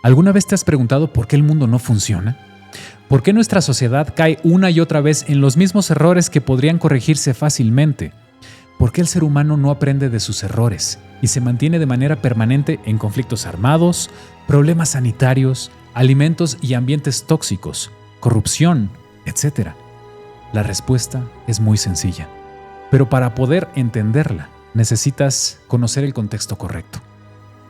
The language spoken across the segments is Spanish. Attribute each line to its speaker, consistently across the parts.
Speaker 1: ¿Alguna vez te has preguntado por qué el mundo no funciona? ¿Por qué nuestra sociedad cae una y otra vez en los mismos errores que podrían corregirse fácilmente? ¿Por qué el ser humano no aprende de sus errores y se mantiene de manera permanente en conflictos armados, problemas sanitarios, alimentos y ambientes tóxicos, corrupción, etc.? La respuesta es muy sencilla, pero para poder entenderla necesitas conocer el contexto correcto.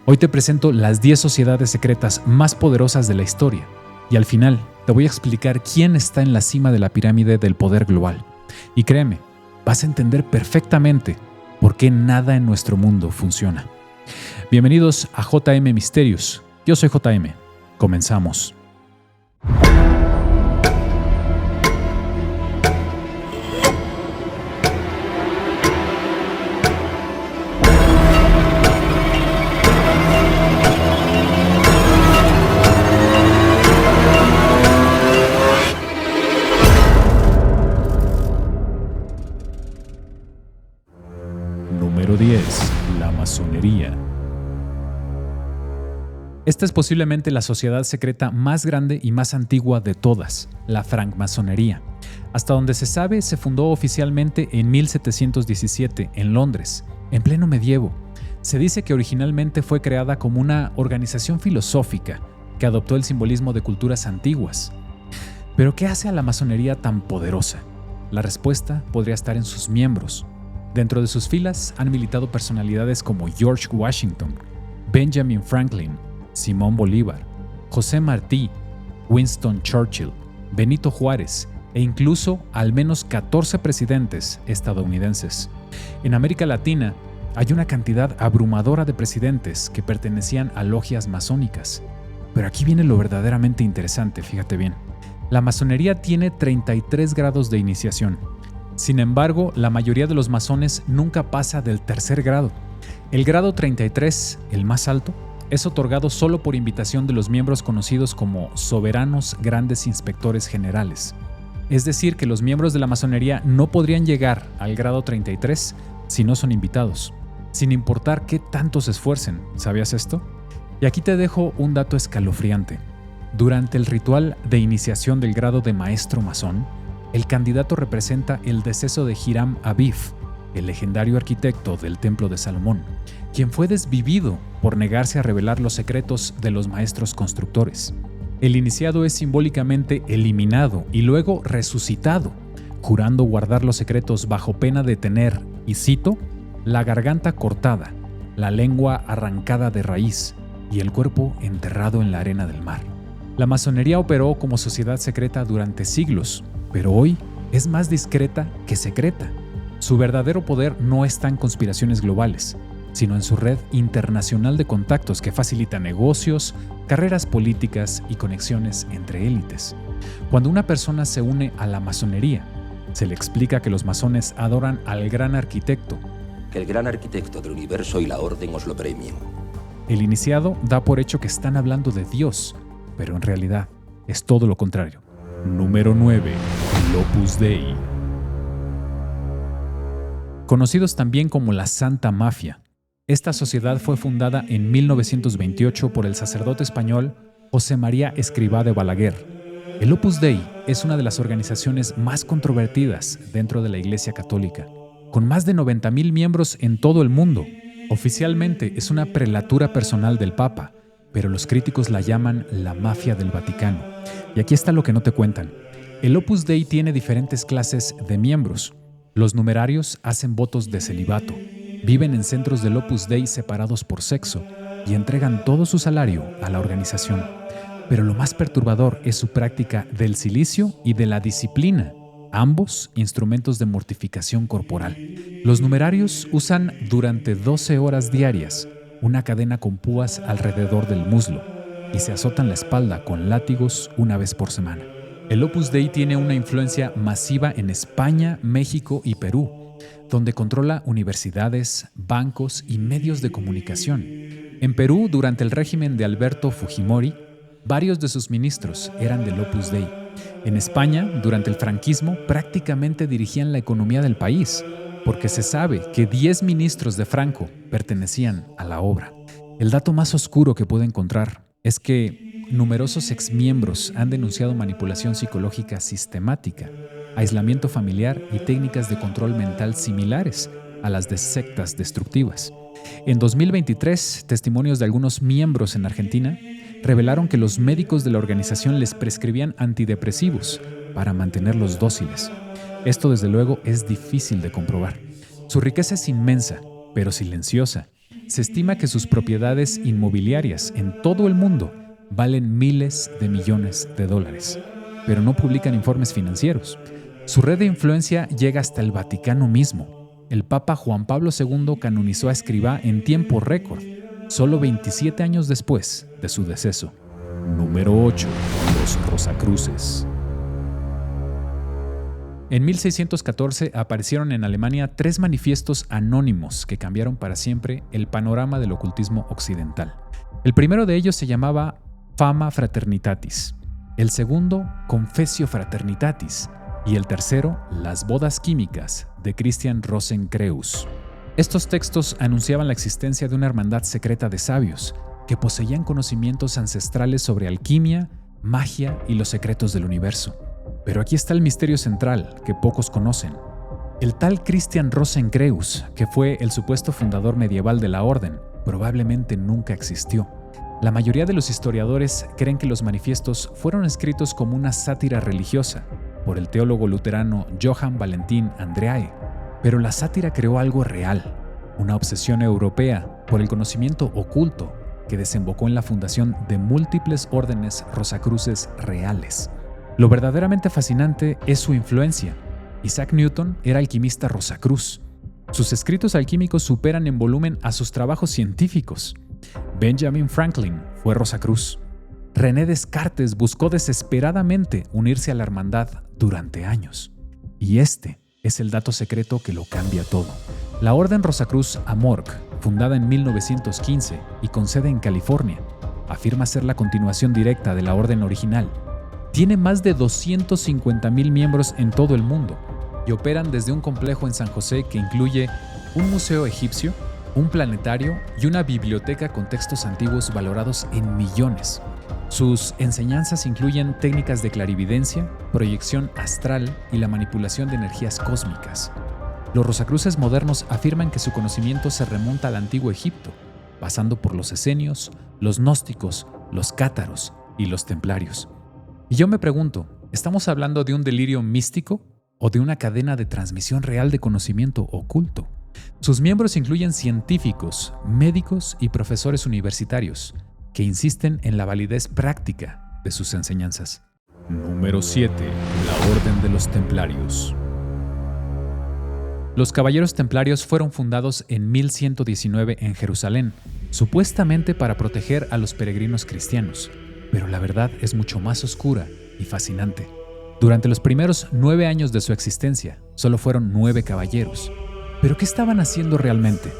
Speaker 1: Hoy te presento las 10 sociedades secretas más poderosas de la historia y al final te voy a explicar quién está en la cima de la pirámide del poder global. Y créeme, vas a entender perfectamente por qué nada en nuestro mundo funciona. Bienvenidos a JM Misterios. Yo soy JM. Comenzamos. Número 10. La masonería. Esta es posiblemente la sociedad secreta más grande y más antigua de todas, la francmasonería. Hasta donde se sabe, se fundó oficialmente en 1717 en Londres, en pleno medievo. Se dice que originalmente fue creada como una organización filosófica que adoptó el simbolismo de culturas antiguas. ¿Pero qué hace a la masonería tan poderosa? La respuesta podría estar en sus miembros. Dentro de sus filas han militado personalidades como George Washington, Benjamin Franklin, Simón Bolívar, José Martí, Winston Churchill, Benito Juárez e incluso al menos 14 presidentes estadounidenses. En América Latina hay una cantidad abrumadora de presidentes que pertenecían a logias masónicas. Pero aquí viene lo verdaderamente interesante, fíjate bien. La masonería tiene 33 grados de iniciación. Sin embargo, la mayoría de los masones nunca pasa del tercer grado. El grado 33, el más alto, es otorgado solo por invitación de los miembros conocidos como soberanos grandes inspectores generales. Es decir, que los miembros de la masonería no podrían llegar al grado 33 si no son invitados, sin importar qué tanto se esfuercen. ¿Sabías esto? Y aquí te dejo un dato escalofriante. Durante el ritual de iniciación del grado de maestro masón, el candidato representa el deceso de Hiram Abiff, el legendario arquitecto del Templo de Salomón, quien fue desvivido por negarse a revelar los secretos de los maestros constructores. El iniciado es simbólicamente eliminado y luego resucitado, jurando guardar los secretos bajo pena de tener, y cito, la garganta cortada, la lengua arrancada de raíz y el cuerpo enterrado en la arena del mar. La masonería operó como sociedad secreta durante siglos, pero hoy es más discreta que secreta. Su verdadero poder no está en conspiraciones globales, sino en su red internacional de contactos que facilita negocios, carreras políticas y conexiones entre élites. Cuando una persona se une a la masonería, se le explica que los masones adoran al gran arquitecto.
Speaker 2: Que el gran arquitecto del universo y la orden os lo premien.
Speaker 1: El iniciado da por hecho que están hablando de Dios, pero en realidad es todo lo contrario. Número 9. El Opus Dei. Conocidos también como la Santa Mafia, esta sociedad fue fundada en 1928 por el sacerdote español José María Escrivá de Balaguer. El Opus Dei es una de las organizaciones más controvertidas dentro de la Iglesia Católica, con más de 90,000 miembros en todo el mundo. Oficialmente es una prelatura personal del Papa, pero los críticos la llaman la mafia del Vaticano. Y aquí está lo que no te cuentan. El Opus Dei tiene diferentes clases de miembros. Los numerarios hacen votos de celibato, viven en centros del Opus Dei separados por sexo y entregan todo su salario a la organización. Pero lo más perturbador es su práctica del cilicio y de la disciplina, ambos instrumentos de mortificación corporal. Los numerarios usan durante 12 horas diarias una cadena con púas alrededor del muslo y se azotan la espalda con látigos una vez por semana. El Opus Dei tiene una influencia masiva en España, México y Perú, donde controla universidades, bancos y medios de comunicación. En Perú, durante el régimen de Alberto Fujimori, varios de sus ministros eran del Opus Dei. En España, durante el franquismo, prácticamente dirigían la economía del país, porque se sabe que 10 ministros de Franco pertenecían a la obra. El dato más oscuro que pude encontrar es que numerosos exmiembros han denunciado manipulación psicológica sistemática, aislamiento familiar y técnicas de control mental similares a las de sectas destructivas. En 2023, testimonios de algunos miembros en Argentina revelaron que los médicos de la organización les prescribían antidepresivos para mantenerlos dóciles. Esto, desde luego, es difícil de comprobar. Su riqueza es inmensa, pero silenciosa. Se estima que sus propiedades inmobiliarias en todo el mundo valen miles de millones de dólares, pero no publican informes financieros. Su red de influencia llega hasta el Vaticano mismo. El Papa Juan Pablo II canonizó a Escrivá en tiempo récord, solo 27 años después de su deceso. Número 8. Los Rosacruces. En 1614 aparecieron en Alemania 3 manifiestos anónimos que cambiaron para siempre el panorama del ocultismo occidental. El primero de ellos se llamaba Fama Fraternitatis, el segundo Confessio Fraternitatis y el tercero Las Bodas Químicas de Christian Rosenkreuz. Estos textos anunciaban la existencia de una hermandad secreta de sabios que poseían conocimientos ancestrales sobre alquimia, magia y los secretos del universo. Pero aquí está el misterio central que pocos conocen. El tal Christian Rosenkreuz, que fue el supuesto fundador medieval de la orden, probablemente nunca existió. La mayoría de los historiadores creen que los manifiestos fueron escritos como una sátira religiosa por el teólogo luterano Johann Valentin Andreae, pero la sátira creó algo real, una obsesión europea por el conocimiento oculto que desembocó en la fundación de múltiples órdenes rosacruces reales. Lo verdaderamente fascinante es su influencia. Isaac Newton era alquimista rosacruz. Sus escritos alquímicos superan en volumen a sus trabajos científicos. Benjamin Franklin fue rosacruz. René Descartes buscó desesperadamente unirse a la hermandad durante años. Y este es el dato secreto que lo cambia todo. La Orden Rosacruz Amorc, fundada en 1915 y con sede en California, afirma ser la continuación directa de la orden original. Tiene más de 250,000 miembros en todo el mundo y operan desde un complejo en San José que incluye un museo egipcio, un planetario y una biblioteca con textos antiguos valorados en millones. Sus enseñanzas incluyen técnicas de clarividencia, proyección astral y la manipulación de energías cósmicas. Los rosacruces modernos afirman que su conocimiento se remonta al antiguo Egipto, pasando por los esenios, los gnósticos, los cátaros y los templarios. Y yo me pregunto, ¿estamos hablando de un delirio místico o de una cadena de transmisión real de conocimiento oculto? Sus miembros incluyen científicos, médicos y profesores universitarios que insisten en la validez práctica de sus enseñanzas. Número 7. La Orden de los Templarios. Los Caballeros Templarios fueron fundados en 1119 en Jerusalén, supuestamente para proteger a los peregrinos cristianos. Pero la verdad es mucho más oscura y fascinante. Durante los primeros 9 años de su existencia, solo fueron 9 caballeros. ¿Pero qué estaban haciendo realmente?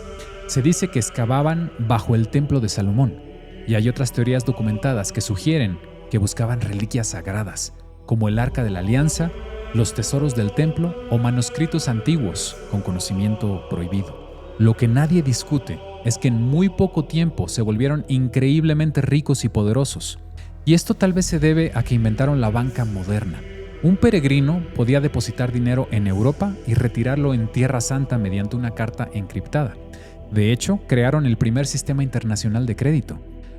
Speaker 1: Se dice que excavaban bajo el Templo de Salomón, y hay otras teorías documentadas que sugieren que buscaban reliquias sagradas, como el Arca de la Alianza, los tesoros del templo o manuscritos antiguos con conocimiento prohibido. Lo que nadie discute es que en muy poco tiempo se volvieron increíblemente ricos y poderosos. Y esto tal vez se debe a que inventaron la banca moderna. Un peregrino podía depositar dinero en Europa y retirarlo en Tierra Santa mediante una carta encriptada. De hecho, crearon el primer sistema internacional de crédito.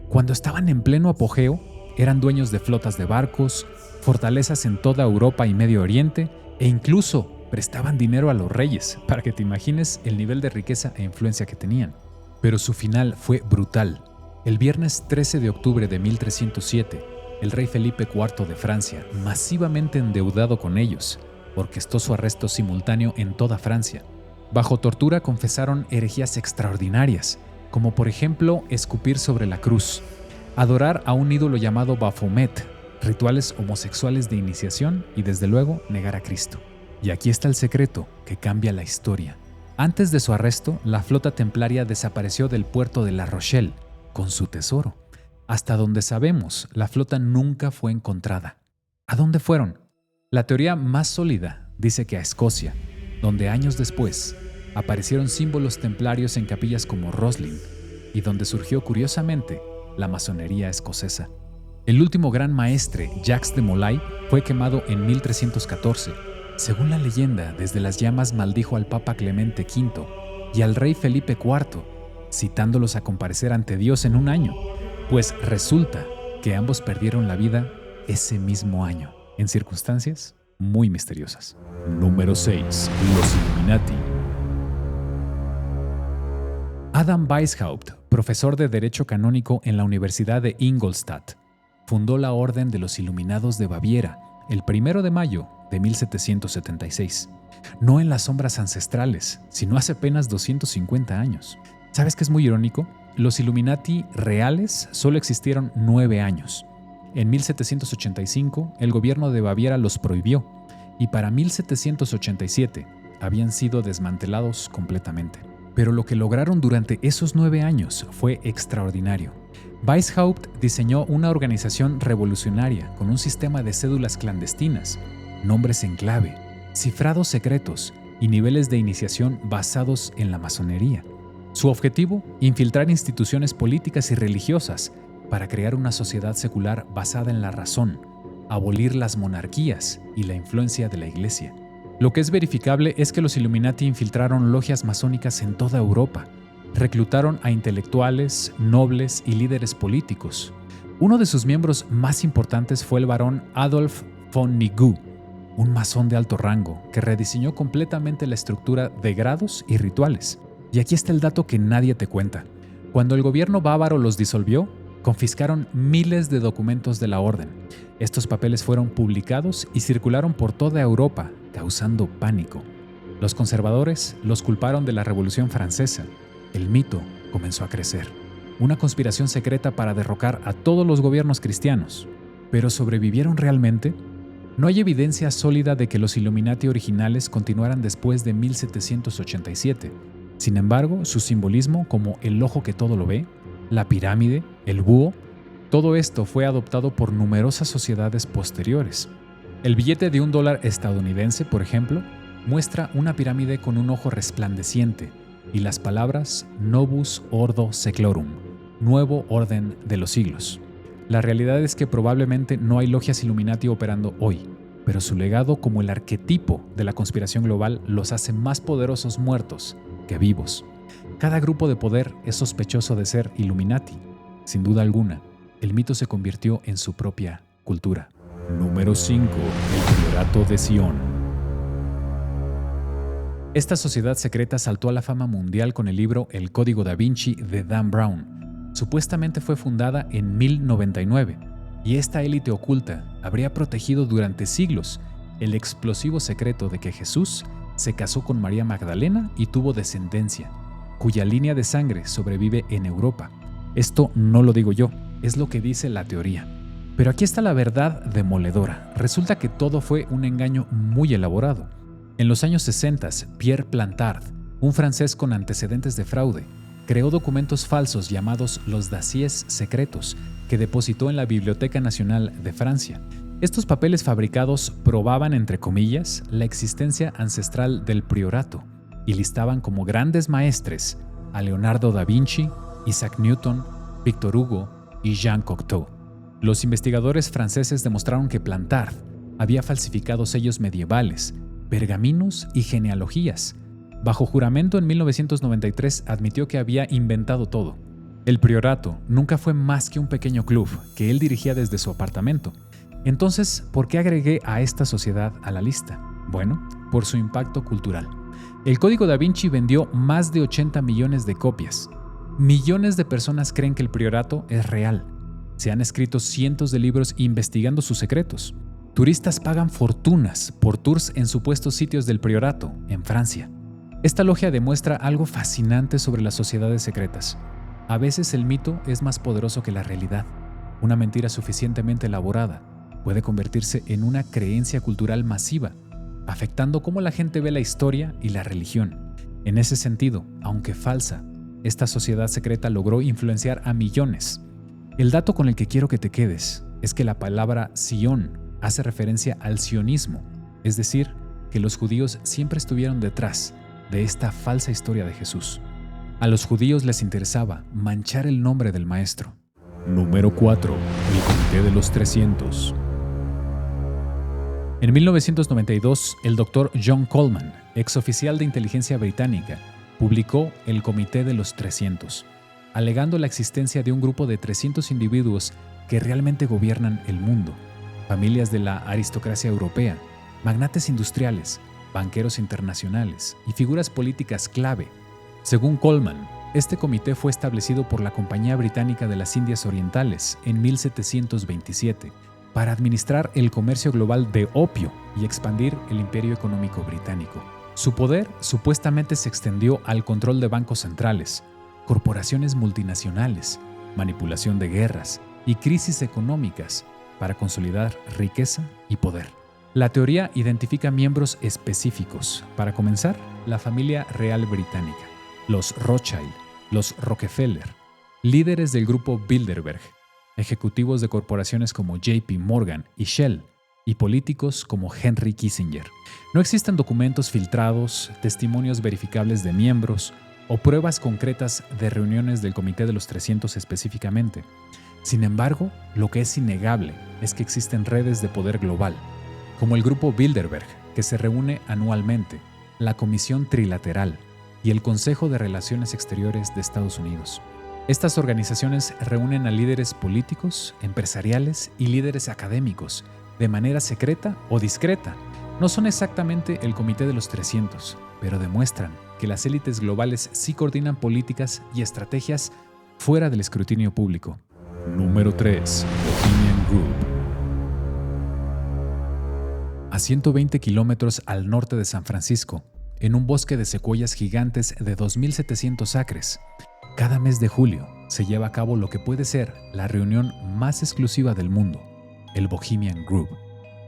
Speaker 1: Cuando estaban en pleno apogeo, eran dueños de flotas de barcos, fortalezas en toda Europa y Medio Oriente, e incluso prestaban dinero a los reyes, para que te imagines el nivel de riqueza e influencia que tenían. Pero su final fue brutal. El viernes 13 de octubre de 1307, el rey Felipe IV de Francia, masivamente endeudado con ellos, orquestó su arresto simultáneo en toda Francia. Bajo tortura confesaron herejías extraordinarias, como por ejemplo escupir sobre la cruz, adorar a un ídolo llamado Baphomet, rituales homosexuales de iniciación y desde luego negar a Cristo. Y aquí está el secreto que cambia la historia. Antes de su arresto, la flota templaria desapareció del puerto de La Rochelle con su tesoro. Hasta donde sabemos, la flota nunca fue encontrada. ¿A dónde fueron? La teoría más sólida dice que a Escocia, donde años después aparecieron símbolos templarios en capillas como Roslin y donde surgió curiosamente la masonería escocesa. El último gran maestre, Jacques de Molay, fue quemado en 1314. Según la leyenda, desde las llamas maldijo al Papa Clemente V y al rey Felipe IV, citándolos a comparecer ante Dios en un año, pues resulta que ambos perdieron la vida ese mismo año, en circunstancias muy misteriosas. Número 6. Los Illuminati. Adam Weishaupt, profesor de Derecho Canónico en la Universidad de Ingolstadt, fundó la Orden de los Iluminados de Baviera el 1 de mayo de 1776. No en las sombras ancestrales, sino hace apenas 250 años. ¿Sabes qué es muy irónico? Los Illuminati reales solo existieron 9 años. En 1785, el gobierno de Baviera los prohibió y para 1787 habían sido desmantelados completamente. Pero lo que lograron durante esos 9 años fue extraordinario. Weishaupt diseñó una organización revolucionaria con un sistema de cédulas clandestinas, nombres en clave, cifrados secretos y niveles de iniciación basados en la masonería. Su objetivo, infiltrar instituciones políticas y religiosas para crear una sociedad secular basada en la razón, abolir las monarquías y la influencia de la Iglesia. Lo que es verificable es que los Illuminati infiltraron logias masónicas en toda Europa. Reclutaron a intelectuales, nobles y líderes políticos. Uno de sus miembros más importantes fue el barón Adolf von Nigu, un masón de alto rango que rediseñó completamente la estructura de grados y rituales. Y aquí está el dato que nadie te cuenta. Cuando el gobierno bávaro los disolvió, confiscaron miles de documentos de la orden. Estos papeles fueron publicados y circularon por toda Europa, causando pánico. Los conservadores los culparon de la Revolución Francesa. El mito comenzó a crecer. Una conspiración secreta para derrocar a todos los gobiernos cristianos. ¿Pero sobrevivieron realmente? No hay evidencia sólida de que los Illuminati originales continuaran después de 1787. Sin embargo, su simbolismo, como el ojo que todo lo ve, la pirámide, el búho, todo esto fue adoptado por numerosas sociedades posteriores. El billete de $1 estadounidense, por ejemplo, muestra una pirámide con un ojo resplandeciente y las palabras Novus Ordo Seclorum, nuevo orden de los siglos. La realidad es que probablemente no hay logias Illuminati operando hoy, pero su legado como el arquetipo de la conspiración global los hace más poderosos muertos que vivos. Cada grupo de poder es sospechoso de ser Illuminati. Sin duda alguna, el mito se convirtió en su propia cultura. Número 5. El Priorato de Sion. Esta sociedad secreta saltó a la fama mundial con el libro El Código da Vinci de Dan Brown. Supuestamente fue fundada en 1099 y esta élite oculta habría protegido durante siglos el explosivo secreto de que Jesús se casó con María Magdalena y tuvo descendencia, cuya línea de sangre sobrevive en Europa. Esto no lo digo yo, es lo que dice la teoría. Pero aquí está la verdad demoledora. Resulta que todo fue un engaño muy elaborado. En los años 60, Pierre Plantard, un francés con antecedentes de fraude, creó documentos falsos llamados los dossiers secretos que depositó en la Biblioteca Nacional de Francia. Estos papeles fabricados probaban, entre comillas, la existencia ancestral del priorato y listaban como grandes maestres a Leonardo da Vinci, Isaac Newton, Victor Hugo y Jean Cocteau. Los investigadores franceses demostraron que Plantard había falsificado sellos medievales, pergaminos y genealogías. Bajo juramento en 1993 admitió que había inventado todo. El priorato nunca fue más que un pequeño club que él dirigía desde su apartamento. Entonces, ¿por qué agregué a esta sociedad a la lista? Bueno, por su impacto cultural. El Código da Vinci vendió más de 80 millones de copias. Millones de personas creen que el priorato es real. Se han escrito cientos de libros investigando sus secretos. Turistas pagan fortunas por tours en supuestos sitios del priorato, en Francia. Esta logia demuestra algo fascinante sobre las sociedades secretas. A veces el mito es más poderoso que la realidad. Una mentira suficientemente elaborada puede convertirse en una creencia cultural masiva, afectando cómo la gente ve la historia y la religión. En ese sentido, aunque falsa, esta sociedad secreta logró influenciar a millones. El dato con el que quiero que te quedes es que la palabra Sion hace referencia al sionismo, es decir, que los judíos siempre estuvieron detrás de esta falsa historia de Jesús. A los judíos les interesaba manchar el nombre del maestro. Número 4. El Comité de los 300. En 1992, el Dr. John Coleman, exoficial de inteligencia británica, publicó el Comité de los 300, alegando la existencia de un grupo de 300 individuos que realmente gobiernan el mundo, familias de la aristocracia europea, magnates industriales, banqueros internacionales y figuras políticas clave. Según Coleman, este comité fue establecido por la Compañía Británica de las Indias Orientales en 1727 para administrar el comercio global de opio y expandir el imperio económico británico. Su poder supuestamente se extendió al control de bancos centrales, corporaciones multinacionales, manipulación de guerras y crisis económicas para consolidar riqueza y poder. La teoría identifica miembros específicos. Para comenzar, la familia real británica, los Rothschild, los Rockefeller, líderes del grupo Bilderberg, ejecutivos de corporaciones como JP Morgan y Shell, y políticos como Henry Kissinger. No existen documentos filtrados, testimonios verificables de miembros o pruebas concretas de reuniones del Comité de los 300 específicamente. Sin embargo, lo que es innegable es que existen redes de poder global, como el Grupo Bilderberg, que se reúne anualmente, la Comisión Trilateral y el Consejo de Relaciones Exteriores de Estados Unidos. Estas organizaciones reúnen a líderes políticos, empresariales y líderes académicos, de manera secreta o discreta. No son exactamente el Comité de los 300, pero demuestran que las élites globales sí coordinan políticas y estrategias fuera del escrutinio público. Número 3. Bohemian Group. A 120 kilómetros al norte de San Francisco, en un bosque de secuoyas gigantes de 2.700 acres, cada mes de julio se lleva a cabo lo que puede ser la reunión más exclusiva del mundo, el Bohemian Group.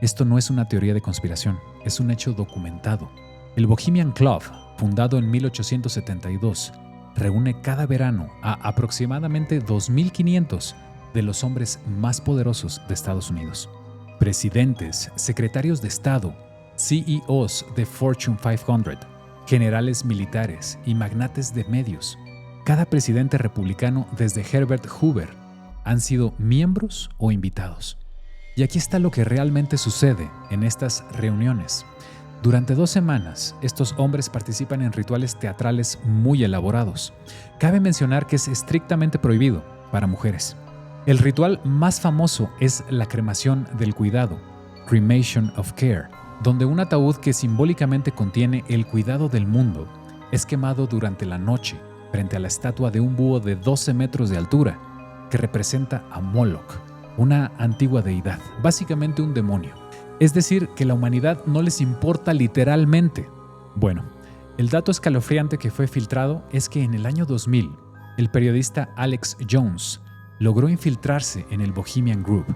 Speaker 1: Esto no es una teoría de conspiración, es un hecho documentado. El Bohemian Club, fundado en 1872, reúne cada verano a aproximadamente 2.500 de los hombres más poderosos de Estados Unidos. Presidentes, secretarios de Estado, CEOs de Fortune 500, generales militares y magnates de medios. Cada presidente republicano desde Herbert Hoover han sido miembros o invitados. Y aquí está lo que realmente sucede en estas reuniones. Durante 2 semanas, estos hombres participan en rituales teatrales muy elaborados. Cabe mencionar que es estrictamente prohibido para mujeres. El ritual más famoso es la cremación del cuidado, Cremation of Care, donde un ataúd que simbólicamente contiene el cuidado del mundo es quemado durante la noche frente a la estatua de un búho de 12 metros de altura que representa a Moloch, una antigua deidad, básicamente un demonio. Es decir, que la humanidad no les importa literalmente. Bueno, el dato escalofriante que fue filtrado es que en el año 2000, el periodista Alex Jones logró infiltrarse en el Bohemian Group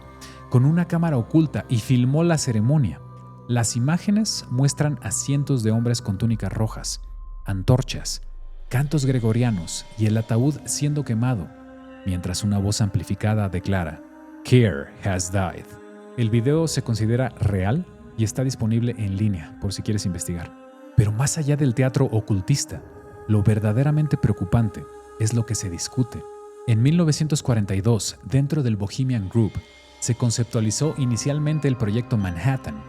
Speaker 1: con una cámara oculta y filmó la ceremonia. Las imágenes muestran a cientos de hombres con túnicas rojas, antorchas, cantos gregorianos y el ataúd siendo quemado, mientras una voz amplificada declara "Care has died". El video se considera real y está disponible en línea por si quieres investigar. Pero más allá del teatro ocultista, lo verdaderamente preocupante es lo que se discute. En 1942, dentro del Bohemian Group, se conceptualizó inicialmente el proyecto Manhattan,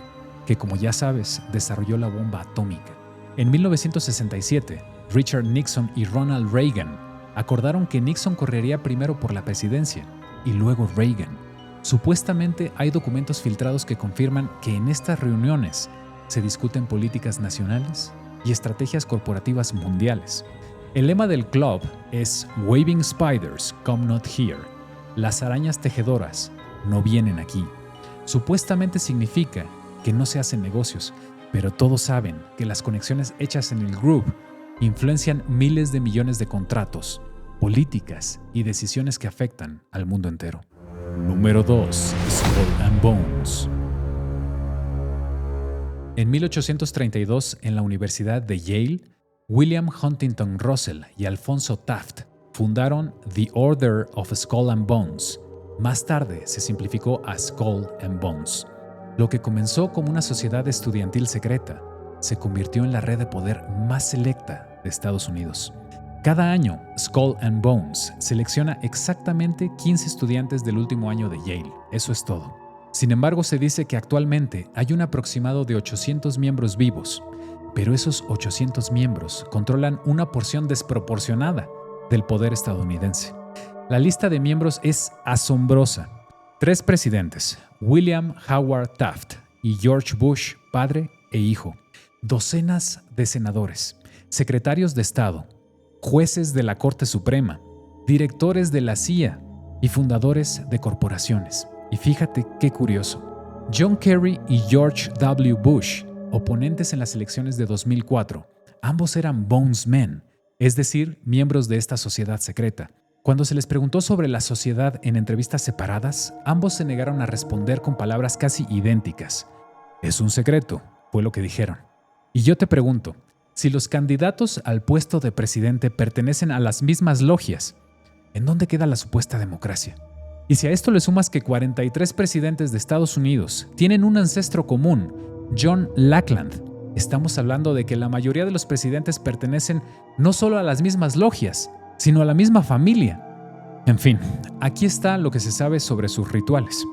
Speaker 1: que como ya sabes, desarrolló la bomba atómica. En 1967, Richard Nixon y Ronald Reagan acordaron que Nixon correría primero por la presidencia y luego Reagan. Supuestamente hay documentos filtrados que confirman que en estas reuniones se discuten políticas nacionales y estrategias corporativas mundiales. El lema del club es "Waving spiders come not here". Las arañas tejedoras no vienen aquí. Supuestamente significa que no se hacen negocios, pero todos saben que las conexiones hechas en el group influencian miles de millones de contratos, políticas y decisiones que afectan al mundo entero. Número 2. Skull and Bones. En 1832, en la Universidad de Yale, William Huntington Russell y Alfonso Taft fundaron The Order of Skull and Bones. Más tarde se simplificó a Skull and Bones. Lo que comenzó como una sociedad estudiantil secreta se convirtió en la red de poder más selecta de Estados Unidos. Cada año, Skull and Bones selecciona exactamente 15 estudiantes del último año de Yale. Eso es todo. Sin embargo, se dice que actualmente hay un aproximado de 800 miembros vivos, pero esos 800 miembros controlan una porción desproporcionada del poder estadounidense. La lista de miembros es asombrosa. 3 presidentes, William Howard Taft y George Bush, padre e hijo, docenas de senadores, secretarios de Estado, jueces de la Corte Suprema, directores de la CIA y fundadores de corporaciones. Y fíjate qué curioso. John Kerry y George W. Bush, oponentes en las elecciones de 2004, ambos eran Bones Men, es decir, miembros de esta sociedad secreta. Cuando se les preguntó sobre la sociedad en entrevistas separadas, ambos se negaron a responder con palabras casi idénticas. Es un secreto, fue lo que dijeron. Y yo te pregunto, si los candidatos al puesto de presidente pertenecen a las mismas logias, ¿en dónde queda la supuesta democracia? Y si a esto le sumas que 43 presidentes de Estados Unidos tienen un ancestro común, John Lackland, estamos hablando de que la mayoría de los presidentes pertenecen no solo a las mismas logias, sino a la misma familia. En fin, aquí está lo que se sabe sobre sus rituales.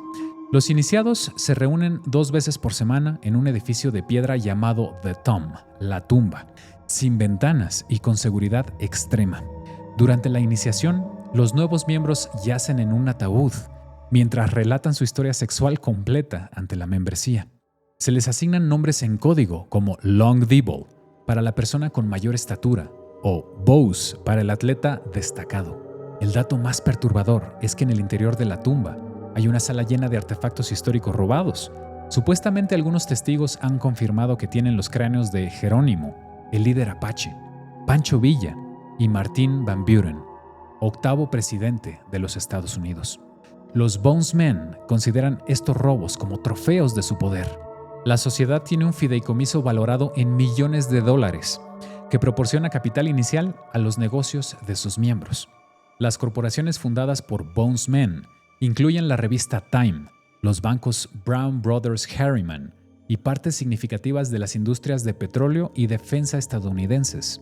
Speaker 1: Los iniciados se reúnen 2 veces por semana en un edificio de piedra llamado The Tomb, la tumba, sin ventanas y con seguridad extrema. Durante la iniciación, los nuevos miembros yacen en un ataúd, mientras relatan su historia sexual completa ante la membresía. Se les asignan nombres en código como Long Devil para la persona con mayor estatura o Bose para el atleta destacado. El dato más perturbador es que en el interior de la tumba hay una sala llena de artefactos históricos robados. Supuestamente algunos testigos han confirmado que tienen los cráneos de Jerónimo, el líder apache, Pancho Villa y Martin Van Buren, 8º presidente de los Estados Unidos. Los Bones Men consideran estos robos como trofeos de su poder. La sociedad tiene un fideicomiso valorado en millones de dólares, que proporciona capital inicial a los negocios de sus miembros. Las corporaciones fundadas por Bones Men incluyen la revista Time, los bancos Brown Brothers Harriman y partes significativas de las industrias de petróleo y defensa estadounidenses.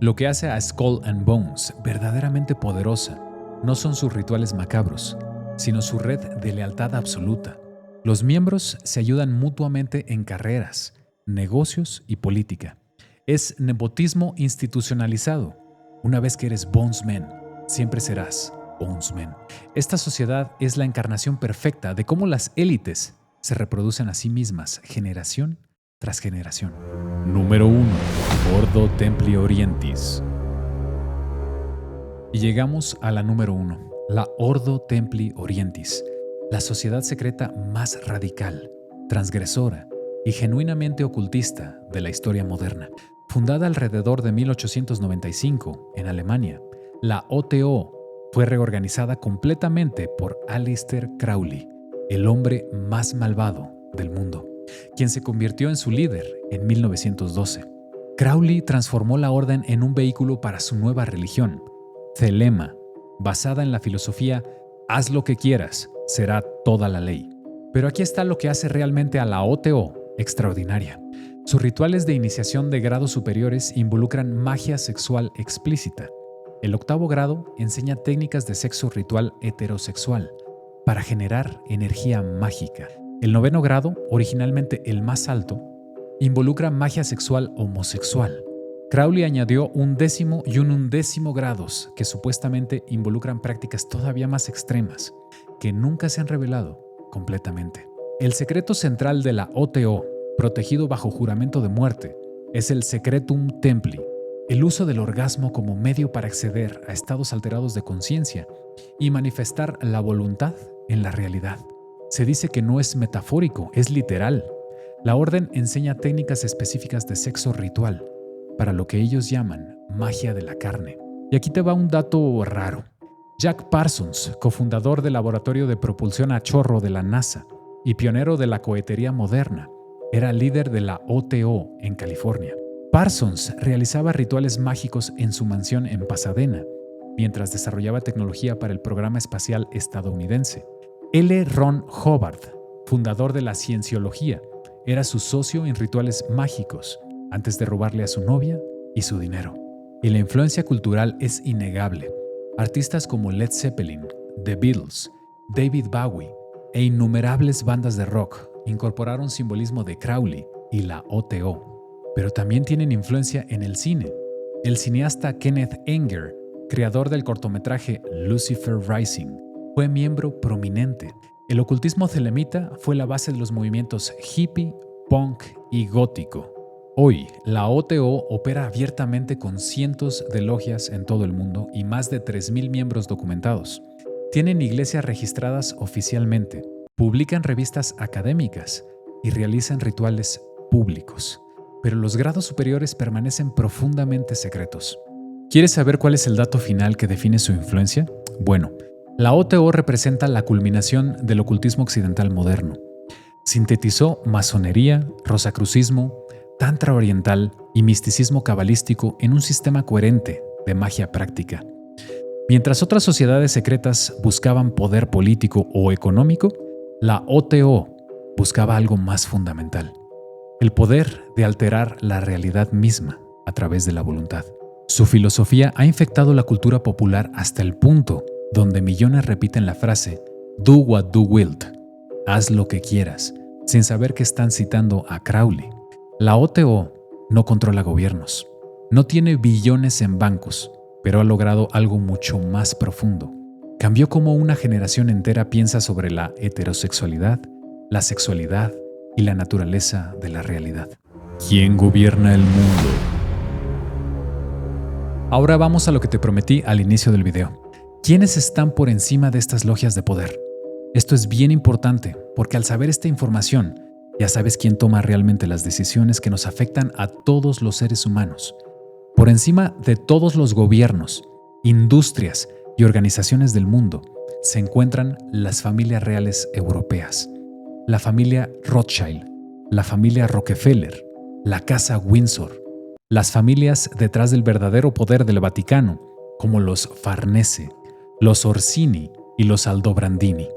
Speaker 1: Lo que hace a Skull and Bones verdaderamente poderosa no son sus rituales macabros, sino su red de lealtad absoluta. Los miembros se ayudan mutuamente en carreras, negocios y política. Es nepotismo institucionalizado. Una vez que eres Bones Men, siempre serás Bones Men. Esta sociedad es la encarnación perfecta de cómo las élites se reproducen a sí mismas generación tras generación. Número 1. Ordo Templi Orientis. Y llegamos a la número 1, la Ordo Templi Orientis, la sociedad secreta más radical, transgresora y genuinamente ocultista de la historia moderna. Fundada alrededor de 1895 en Alemania, la OTO fue reorganizada completamente por Aleister Crowley, el hombre más malvado del mundo, quien se convirtió en su líder en 1912. Crowley transformó la orden en un vehículo para su nueva religión, Thelema, basada en la filosofía «haz lo que quieras, será toda la ley». Pero aquí está lo que hace realmente a la OTO extraordinaria. Sus rituales de iniciación de grados superiores involucran magia sexual explícita. El 8º grado enseña técnicas de sexo ritual heterosexual para generar energía mágica. El 9º grado, originalmente el más alto, involucra magia sexual homosexual. Crowley añadió un 10º y un 11º grados que supuestamente involucran prácticas todavía más extremas, que nunca se han revelado completamente. El secreto central de la OTO, protegido bajo juramento de muerte, es el Secretum Templi, el uso del orgasmo como medio para acceder a estados alterados de conciencia y manifestar la voluntad en la realidad. Se dice que no es metafórico, es literal. La orden enseña técnicas específicas de sexo ritual, para lo que ellos llaman magia de la carne. Y aquí te va un dato raro. Jack Parsons, cofundador del Laboratorio de Propulsión a Chorro de la NASA y pionero de la cohetería moderna, era líder de la OTO en California. Parsons realizaba rituales mágicos en su mansión en Pasadena, mientras desarrollaba tecnología para el programa espacial estadounidense. L. Ron Hubbard, fundador de la cienciología, era su socio en rituales mágicos antes de robarle a su novia y su dinero. y la influencia cultural es innegable. Artistas como Led Zeppelin, The Beatles, David Bowie e innumerables bandas de rock incorporaron simbolismo de Crowley y la OTO, pero también tienen influencia en el cine. El cineasta Kenneth Anger, creador del cortometraje Lucifer Rising, fue miembro prominente. El ocultismo celemita fue la base de los movimientos hippie, punk y gótico. Hoy, la OTO opera abiertamente con cientos de logias en todo el mundo y más de 3,000 miembros documentados. Tienen iglesias registradas oficialmente, publican revistas académicas y realizan rituales públicos, pero los grados superiores permanecen profundamente secretos. ¿Quieres saber cuál es el dato final que define su influencia? Bueno, la OTO representa la culminación del ocultismo occidental moderno. Sintetizó masonería, rosacrucismo, tantra oriental y misticismo cabalístico en un sistema coherente de magia práctica. Mientras otras sociedades secretas buscaban poder político o económico, la OTO buscaba algo más fundamental: el poder de alterar la realidad misma a través de la voluntad. Su filosofía ha infectado la cultura popular hasta el punto donde millones repiten la frase "Do what thou wilt", haz lo que quieras, sin saber que están citando a Crowley. La OTO no controla gobiernos, no tiene billones en bancos, pero ha logrado algo mucho más profundo. Cambió cómo una generación entera piensa sobre la heterosexualidad, la sexualidad y la naturaleza de la realidad. ¿Quién gobierna el mundo? Ahora vamos a lo que te prometí al inicio del video. ¿Quiénes están por encima de estas logias de poder? Esto es bien importante porque al saber esta información, ya sabes quién toma realmente las decisiones que nos afectan a todos los seres humanos. Por encima de todos los gobiernos, industrias y organizaciones del mundo se encuentran las familias reales europeas, la familia Rothschild, la familia Rockefeller, la casa Windsor, las familias detrás del verdadero poder del Vaticano, como los Farnese, los Orsini y los Aldobrandini.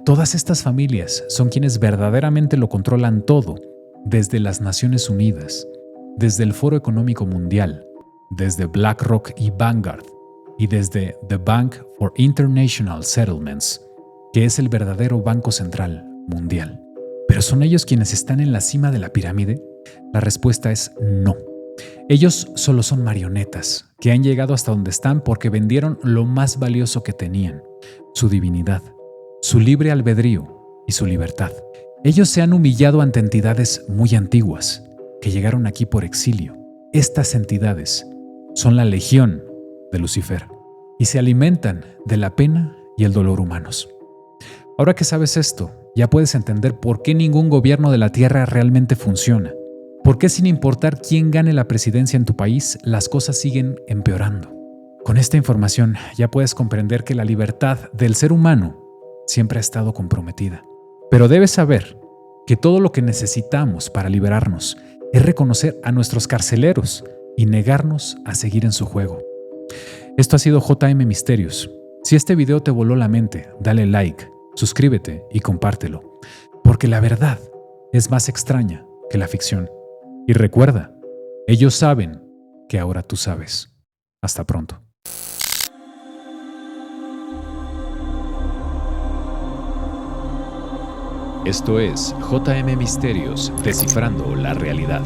Speaker 1: Todas estas familias son quienes verdaderamente lo controlan todo, desde las Naciones Unidas, desde el Foro Económico Mundial, desde BlackRock y Vanguard, y desde The Bank for International Settlements, que es el verdadero banco central mundial. ¿Pero son ellos quienes están en la cima de la pirámide? La respuesta es no. Ellos solo son marionetas que han llegado hasta donde están porque vendieron lo más valioso que tenían: su divinidad, su libre albedrío y su libertad. Ellos se han humillado ante entidades muy antiguas que llegaron aquí por exilio. Estas entidades son la legión de Lucifer y se alimentan de la pena y el dolor humanos. Ahora que sabes esto, ya puedes entender por qué ningún gobierno de la Tierra realmente funciona. ¿Por qué, sin importar quién gane la presidencia en tu país, las cosas siguen empeorando? Con esta información ya puedes comprender que la libertad del ser humano siempre ha estado comprometida. Pero debes saber que todo lo que necesitamos para liberarnos es reconocer a nuestros carceleros y negarnos a seguir en su juego. Esto ha sido JM Misterios. Si este video te voló la mente, dale like, suscríbete y compártelo, porque la verdad es más extraña que la ficción. Y recuerda, ellos saben que ahora tú sabes. Hasta pronto. Esto es JM Misterios, descifrando la realidad.